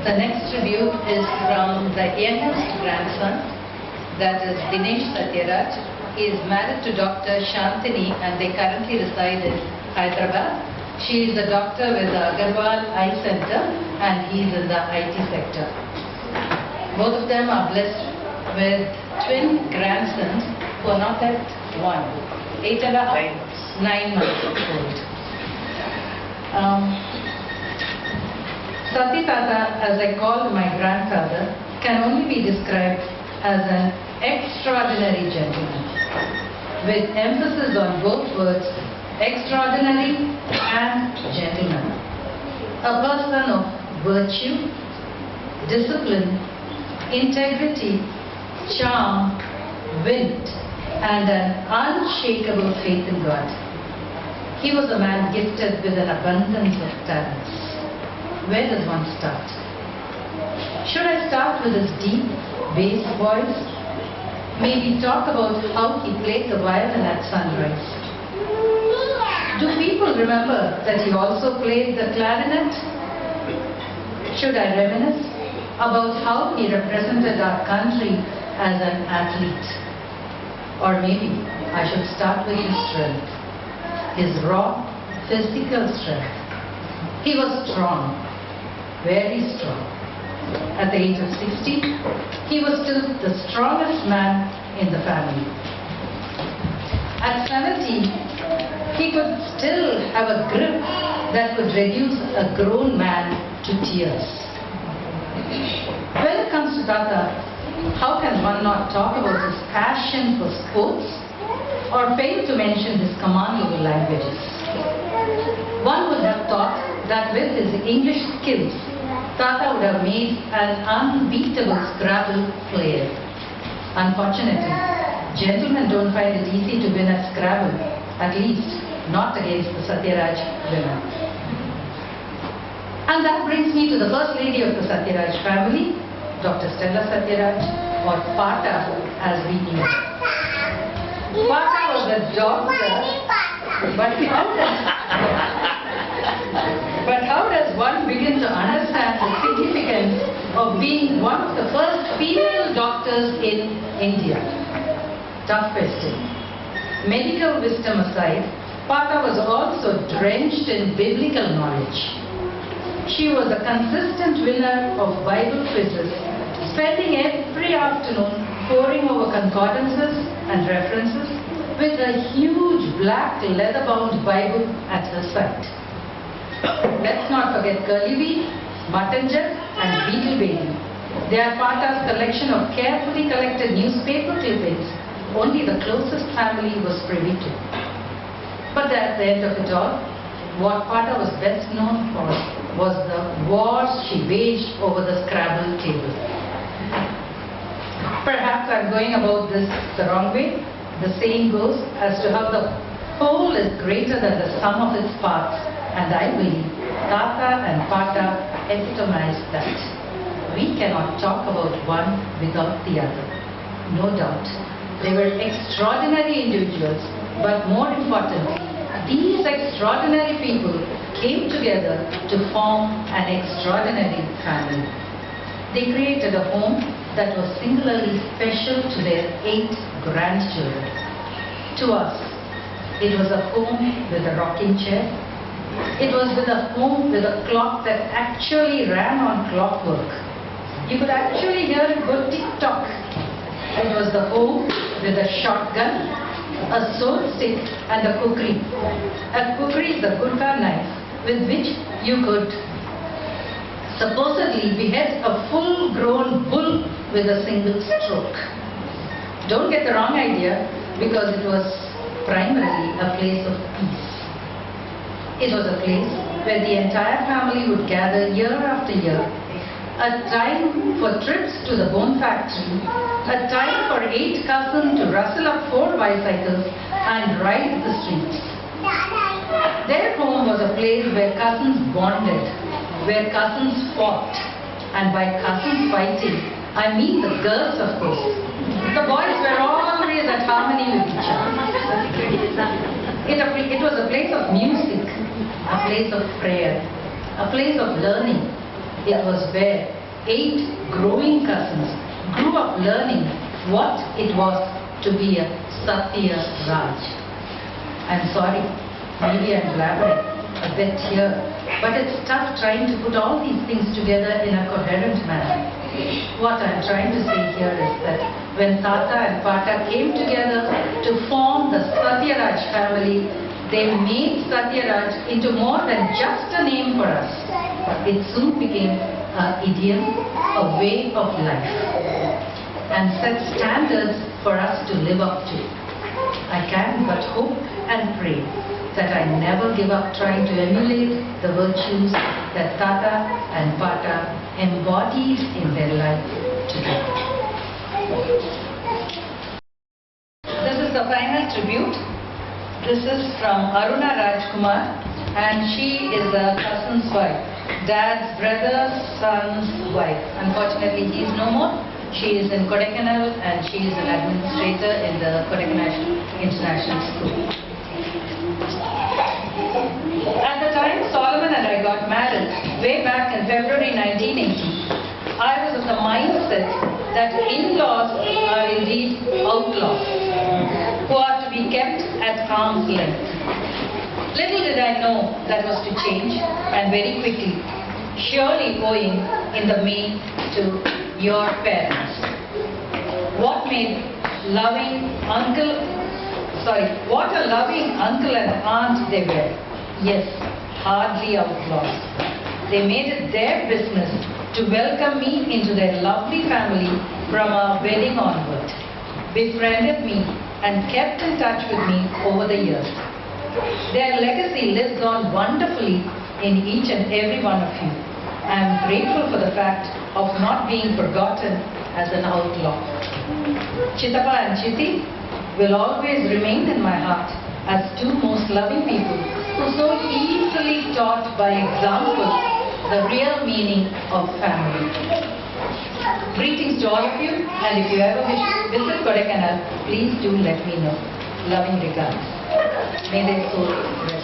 The next tribute is from the youngest grandson, that is Dinesh Satyaraj. He is married to Dr. Shantini and they currently reside in Hyderabad. She is a doctor with the Agarwal Eye Center and he is in the IT sector. Both of them are blessed with twin grandsons who are not yet one, 8 and a half, 9 months old. Sati Tata, as I called my grandfather, can only be described as an extraordinary gentleman, with emphasis on both words, extraordinary and gentleman. A person of virtue, discipline, integrity, charm, wit, and an unshakable faith in God. He was a man gifted with an abundance of talents. Where does one start? Should I start with his deep bass voice? Maybe talk about how he played the violin at sunrise. Do people remember that he also played the clarinet? Should I reminisce about how he represented our country as an athlete? Or maybe I should start with his strength, his raw physical strength. He was strong, very strong. At the age of 60, he was still the strongest man in the family. At 70, he could still have a grip that could reduce a grown man to tears. When it comes to Tata, how can one not talk about his passion for sports or fail to mention his command of languages? One would have thought that with his English skills, Tata would have made an unbeatable Scrabble player. Unfortunately, gentlemen don't find it easy to win at Scrabble, at least not against the Satyaraj women. And that brings me to the first lady of the Satyaraj family, Dr. Stella Satyaraj, or Pata as we knew her. Pata was a doctor, but how does one begin to understand the significance of being one of the first female doctors in India? Tough question. Medical wisdom aside, Pata was also drenched in biblical knowledge. She was a consistent winner of Bible quizzes, spending every afternoon poring over concordances and references with a huge black leather-bound Bible at her side. Let's not forget Curly Bee, Mutton Jet and Beetle Baby. They are Pata's collection of carefully collected newspaper clippings only the closest family was privy to. But at the end of it all, what Pata was best known for was the wars she waged over the Scrabble table. Perhaps I'm going about this the wrong way. The saying goes as to how the whole is greater than the sum of its parts, and I believe Tata and Pata epitomized that. We cannot talk about one without the other. No doubt, they were extraordinary individuals, but more importantly, these extraordinary people came together to form an extraordinary family. They created a home that was singularly special to their 8 grandchildren. To us, it was a home with a rocking chair. It was with a home with a clock that actually ran on clockwork. You could actually hear it go tick-tock. It was the home with a shotgun, a sword stick and a kukri. A kukri is a gurkha knife with which you could supposedly behead a full-grown bull with a single stroke. Don't get the wrong idea, because it was primarily a place of peace. It was a place where the entire family would gather year after year, a time for trips to the bone factory, a time for 8 cousins to rustle up 4 bicycles and ride the streets. Their home was a place where cousins bonded, where cousins fought, and by cousins fighting, I mean the girls, of course. The boys were always at harmony with each other. It was a place of music, a place of prayer, a place of learning, It was where 8 growing cousins grew up learning what it was to be a Satya Raj. I'm sorry, maybe I'm blabbering a bit here, but it's tough trying to put all these things together in a coherent manner. What I'm trying to say here is that when Tata and Pata came together to form the Satyaraj family, they made Satyaraj into more than just a name for us. It soon became an idiom, a way of life, and set standards for us to live up to. I can but hope and pray that I never give up trying to emulate the virtues that Tata and Pata embodied in their life today. This is the final tribute. This is from Aruna Rajkumar, and she is a cousin's wife, dad's brother's son's wife. Unfortunately, he is no more. She is in Kodaikanal and she is an administrator in the Kodaikanal International School. At the time Solomon and I got married, way back in February 1980, I was of the mindset that in-laws are indeed outlaws, who are to be kept at arm's length. Little did I know that was to change, and very quickly, surely owing in the main to your parents. What a loving uncle and aunt they were. Yes, hardly outlaws. They made it their business to welcome me into their lovely family from our wedding onward, befriended me and kept in touch with me over the years. Their legacy lives on wonderfully in each and every one of you. I am grateful for the fact of not being forgotten as an outlaw. Chittappa and Chitti will always remain in my heart as 2 most loving people who so easily taught by example the real meaning of family. Greetings to all of you, and if you ever wish to visit Kodaikanal, please do let me know. Loving regards. May their soul rest.